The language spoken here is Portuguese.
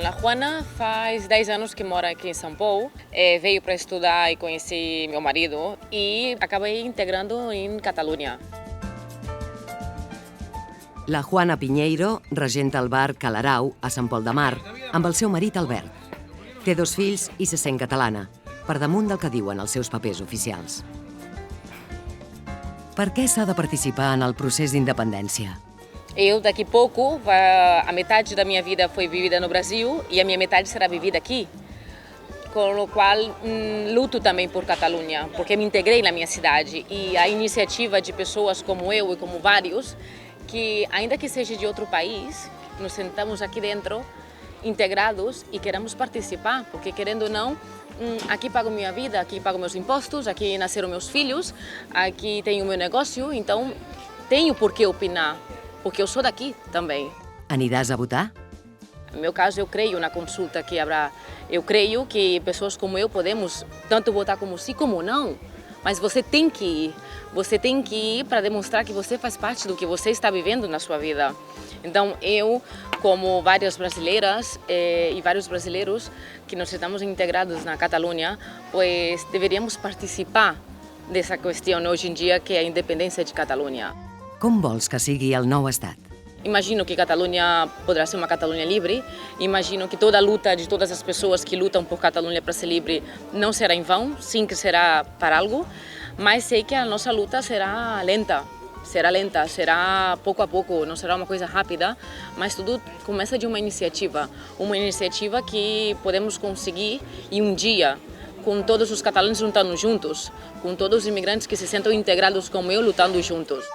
A Juana faz 10 anos que mora aqui em São Paulo, veio para estudar e conheci meu marido e acabei integrando em Catalunha. La Juana Piñeiro regenta el bar Calarau a Sant Pol de Mar amb el seu marit Albert. Té 2 fills i se sent catalana, per damunt del que diuen els seus papers oficials. Per què s'ha de participar en el procés d'independència? Eu, daqui a pouco, a metade da minha vida foi vivida no Brasil e a minha metade será vivida aqui. Com o qual luto também por Catalunha, porque me integrei na minha cidade e a iniciativa de pessoas como eu e como vários, que ainda que seja de outro país, nos sentamos aqui dentro, integrados e queremos participar, porque querendo ou não, aqui pago minha vida, aqui pago meus impostos, aqui nasceram meus filhos, aqui tenho meu negócio, então tenho por que opinar, porque eu sou daqui também. Aniràs a votar? No meu caso, eu creio na consulta que haverá. Eu creio que pessoas como eu podemos tanto votar como sim como não, mas você tem que ir. Você tem que ir para demonstrar que você faz parte do que você está vivendo na sua vida. Então, eu, como várias brasileiras e vários brasileiros que nós estamos integrados na Catalunha, pois deveríamos participar dessa questão hoje em dia, que é a independência de Catalunha. Com vols que sigui el nou estat? Imagino que Catalunha poderá ser uma Catalunha livre. Imagino que toda a luta de todas as pessoas que lutam por Catalunha para ser livre não será em vão, sim que será para algo, mas sei que a nossa luta será lenta, será pouco a pouco, não será uma coisa rápida, mas tudo começa de uma iniciativa que podemos conseguir e um dia, com todos os catalães lutando juntos, com todos os imigrantes que se sentem integrados como eu lutando juntos.